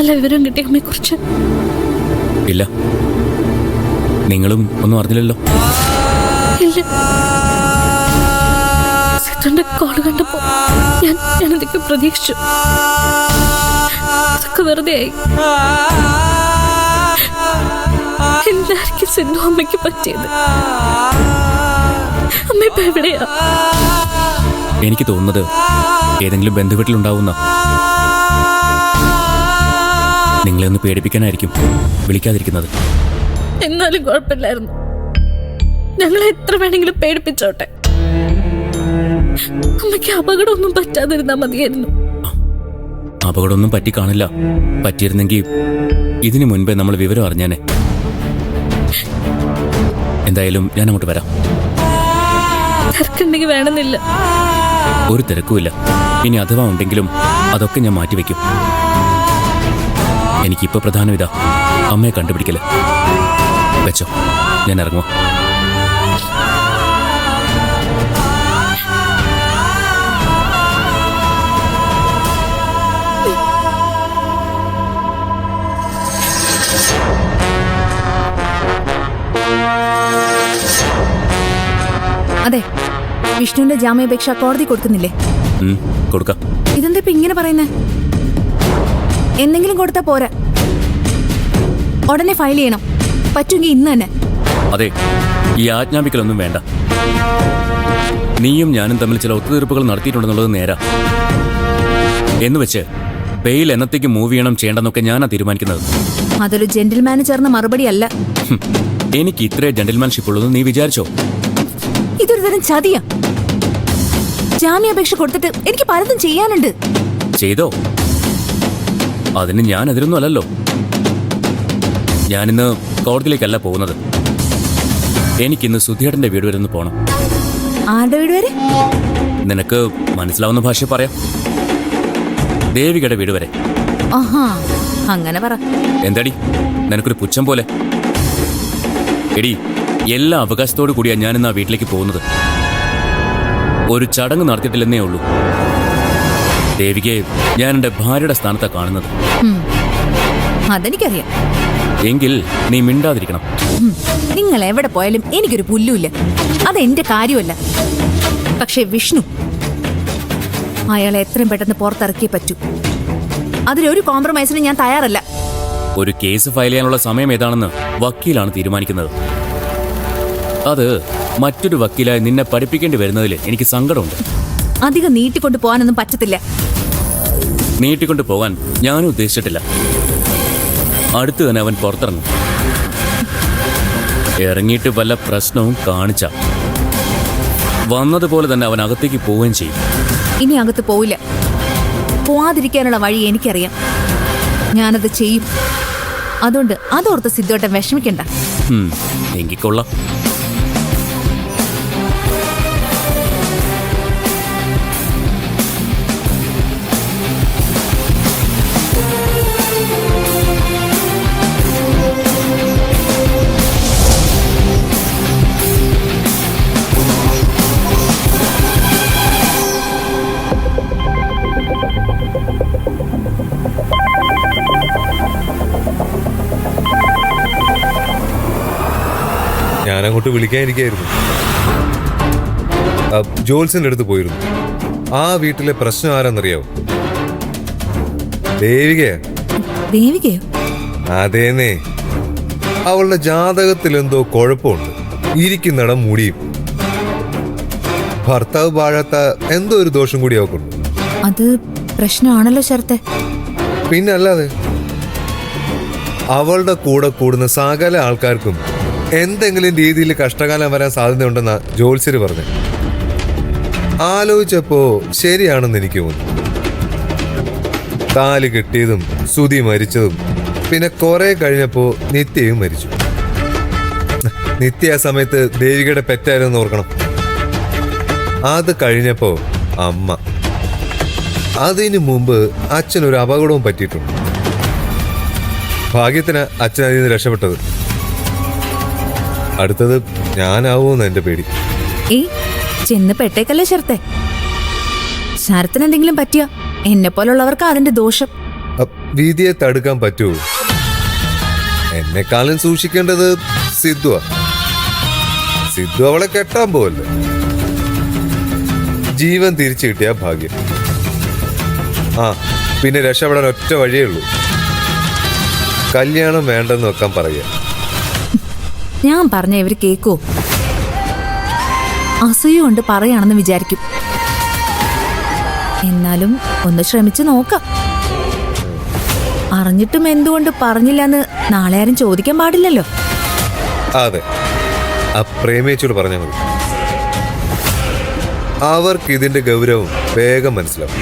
വല്ല വിവരം കിട്ടിയ അമ്മയെ കുറിച്ച്? ഇല്ല, നിങ്ങളും ഒന്നും അറിഞ്ഞില്ലല്ലോ. ഇല്ല. സിദ്ധുന്റെ കോള് കണ്ടപ്പോ ഞാൻ എന്തൊക്കെ പ്രതീക്ഷിച്ചു. അതൊക്കെ വെറുതെ ആയി. എന്തായിരിക്കും സിദ്ധു അമ്മയ്ക്ക് പറ്റിയത്? അമ്മ ഇപ്പൊ എവിടെയാ? എനിക്ക് തോന്നുന്നത് ഏതെങ്കിലും ബന്ധുവീട്ടിലുണ്ടാവുന്ന. നിങ്ങളെ ഒന്ന് പേടിപ്പിക്കാനായിരിക്കും വിളിക്കാതിരിക്കുന്നത്. എന്നാലും കുഴപ്പമില്ലായിരുന്നു. ഞങ്ങളെ എത്ര വേണമെങ്കിലും പേടിപ്പിച്ചോട്ടെ. അമ്മയ്ക്ക് അപകടമൊന്നും പറ്റാതിരുന്നാ മതിയായിരുന്നു. അപകടമൊന്നും പറ്റി കാണില്ല. പറ്റിയിരുന്നെങ്കിൽ ഇതിനു മുൻപേ നമ്മൾ വിവരം അറിഞ്ഞാനെ. എന്തായാലും ഞാൻ അങ്ങോട്ട് വരാം. തിരക്കുണ്ടെങ്കിൽ വേണമെന്നില്ല. ഒരു തിരക്കുമില്ല. ഇനി അഥവാ ഉണ്ടെങ്കിലും അതൊക്കെ ഞാൻ മാറ്റിവെക്കും. എനിക്കിപ്പോ പ്രധാനം ഇതാ, അമ്മയെ കണ്ടുപിടിക്കല്. വെച്ചോ, ഞാൻ ഇറങ്ങുമോ? അതെ, വിഷ്ണുവിന്റെ ജാമ്യാപേക്ഷ കോടതി കൊടുക്കുന്നില്ലേ? കൊടുക്കാം. ഇതെന്താ ഇപ്പൊ ഇങ്ങനെ പറയുന്നേ? എന്തെങ്കിലും കൊടുത്താ പോരാ, ഉടനെ ഫയൽ ചെയ്യണം. പറ്റുമെങ്കിൽ ഇന്ന് തന്നെ. അതെ, ഈ ആജ്ഞാപിക്കലൊന്നും വേണ്ട. നീയും ഞാനും തമ്മിൽ ചില ഒത്തുതീർപ്പുകൾ നടത്തിയിട്ടുണ്ടെന്നുള്ളത് നേരാ. എന്നുവെച്ച് ബെയിൽ എന്നത്തേക്ക് മൂവ് ചെയ്യണമെന്നൊക്കെ ഞാനാ തീരുമാനിക്കുന്നത്. അതൊരു ജെന്റിൽമാന് ചേർന്ന മറുപടി അല്ല. എനിക്ക് ഇത്രേ ജെന്റിൽമാൻഷിപ്പ് ഉള്ളൂ നീ വിചാരിച്ചോ? ഇതൊരു തരം ചതിയാ. ജാമ്യാപേക്ഷ കൊടുത്തിട്ട് എനിക്ക് പലതും ചെയ്യാനുണ്ട്. ചെയ്തോ? അതിന് ഞാൻ എതിരൊന്നും അല്ലല്ലോ. ഞാനിന്ന് കോടതിയിലേക്കല്ല പോകുന്നത്. എനിക്കിന്ന് സുധിയേട്ടന്റെ വീട് വരെ ഒന്ന് പോണം. ആരുടെ വീട് വരെ? നിനക്ക് മനസ്സിലാവുന്ന ഭാഷ പറയാം. ദേവികയുടെ വീട് വരെ. ആഹാ, അങ്ങനെ പറ. എന്താടി നിനക്കൊരു പുച്ഛം പോലെ? എടി, എല്ലാ അവകാശത്തോടു കൂടിയാ ഞാനിന്ന് ആ വീട്ടിലേക്ക് പോകുന്നത്. ഒരു ചടങ്ങ് നടത്തിയിട്ടില്ലെന്നേ ഉള്ളൂ. ദേവികയെ ഞാൻ എന്റെ ഭാര്യയുടെ സ്ഥാനത്താ കാണുന്നത്. അതെനിക്കറിയാം. എങ്കിൽ നീ മിണ്ടാതിരിക്കണം. നിങ്ങൾ എവിടെ പോയാലും എനിക്കൊരു പുല്ലുമില്ല. അതെന്റെ കാര്യമല്ല. പക്ഷെ വിഷ്ണു, അയാളെ എത്രയും പെട്ടെന്ന് പുറത്തിറക്കിയേ പറ്റൂ. അതിലൊരു കോംപ്രമൈസിന് ഞാൻ തയ്യാറല്ല. ഒരു കേസ് ഫയൽ ചെയ്യാനുള്ള സമയം ഏതാണെന്ന് വക്കീലാണ് തീരുമാനിക്കുന്നത്. അത് മറ്റൊരു വക്കീലായി നിന്നെ പഠിപ്പിക്കേണ്ടി വരുന്നതിൽ എനിക്ക് സങ്കടമുണ്ട്. അധികം നീട്ടിക്കൊണ്ടു പോകാനൊന്നും പറ്റത്തില്ല. നീട്ടിക്കൊണ്ടു പോകാൻ ഞാനും ഉദ്ദേശിച്ചിട്ടില്ല. അടുത്ത് തന്നെ അവൻ പുറത്തിറങ്ങും. ഇറങ്ങിയിട്ട് വല്ല പ്രശ്നവും കാണിച്ച വന്നതുപോലെ തന്നെ അവൻ അകത്തേക്ക് പോവുകയും ചെയ്യും. ഇനി അകത്ത് പോവില്ല. പോവാതിരിക്കാനുള്ള വഴി എനിക്കറിയാം. ഞാനത് ചെയ്യും. അതുകൊണ്ട് അതോർത്ത് സിദ്ധോട്ടം വിഷമിക്കണ്ട. എങ്കിൽ കൊള്ളാം. ഞാനങ്ങോട്ട് വിളിക്കാനിരിക്കായിരുന്നു. ജോൽസിന്റെ അടുത്ത് പോയിരുന്നു. ആ വീട്ടിലെ പ്രശ്നം ആരാന്നറിയാവോ? ദേവികയാ. ദേവികയോ? അതേന്നേ. അവളുടെ ജാതകത്തിൽ എന്തോ കുഴപ്പമുണ്ട്. ഇരിക്കുന്നിടം മുടിയും. ഭർത്താവ് പാഴാത്ത എന്തോ ഒരു ദോഷം കൂടി അവക്കുണ്ട്. അത് പ്രശ്നമാണല്ലോ ശരത്തെ. പിന്നല്ലാതെ അവളുടെ കൂടെ കൂടുന്ന സകല ആൾക്കാർക്കും എന്തെങ്കിലും രീതിയിൽ കഷ്ടകാലം വരാൻ സാധ്യതയുണ്ടെന്നാ ജോത്സ്യര് പറഞ്ഞു. ആലോചിച്ചപ്പോ ശരിയാണെന്ന് എനിക്ക് തോന്നുന്നു. താലി കെട്ടിയതും സുധി മരിച്ചതും പിന്നെ കുറെ കഴിഞ്ഞപ്പോ നിത്യയും മരിച്ചു. നിത്യ ആ സമയത്ത് ദേവികയുടെ പെറ്റായിരുന്നു ഓർക്കണം. അത് കഴിഞ്ഞപ്പോ അമ്മ. അതിനു മുമ്പ് അച്ഛനൊരു അപകടവും പറ്റിയിട്ടുണ്ട്. ഭാഗ്യത്തിന് അച്ഛൻ അതിൽ നിന്ന് രക്ഷപ്പെട്ടത്. അടുത്തത് ഞാനാവൂന്ന് എന്റെ പേടി. ചെന്ന് പെട്ടേക്കല്ലേ ശരത്തെ. ശരത്തിന് എന്തെങ്കിലും പറ്റിയ എന്നെ പോലുള്ളവർക്ക് അതിന്റെ ദോഷം. വിധിയെ തടുക്കാൻ പറ്റുമോ? എന്നെക്കാളും സൂക്ഷിക്കേണ്ടത് സിദ്ധുവാ. സിദ്ധു അവളെ കെട്ടാൻ പോവല്ലേ. ജീവൻ തിരിച്ചു കിട്ടിയ ഭാഗ്യം. ആ പിന്നെ രക്ഷപ്പെടാൻ ഒറ്റ വഴിയേ ഉള്ളൂ. കല്യാണം വേണ്ടെന്ന് വെക്കാൻ പറയുക. ഞാൻ പറഞ്ഞ ഇവര് കേക്കോ? അസൂയ കൊണ്ട് പറയാണെന്ന് വിചാരിക്കും. എന്നാലും ഒന്ന് ശ്രമിച്ചു നോക്കാം. അറിഞ്ഞിട്ടും എന്തുകൊണ്ട് പറഞ്ഞില്ലെന്ന് നാളെ ആരും ചോദിക്കാൻ പാടില്ലല്ലോ. അതെ, ആ പ്രേമിച്ചോട് പറഞ്ഞാൽ മതി. അവർക്ക് ഇതിന്റെ ഗൗരവം വേഗം മനസ്സിലാവും.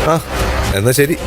ആ എന്നാ ശരി.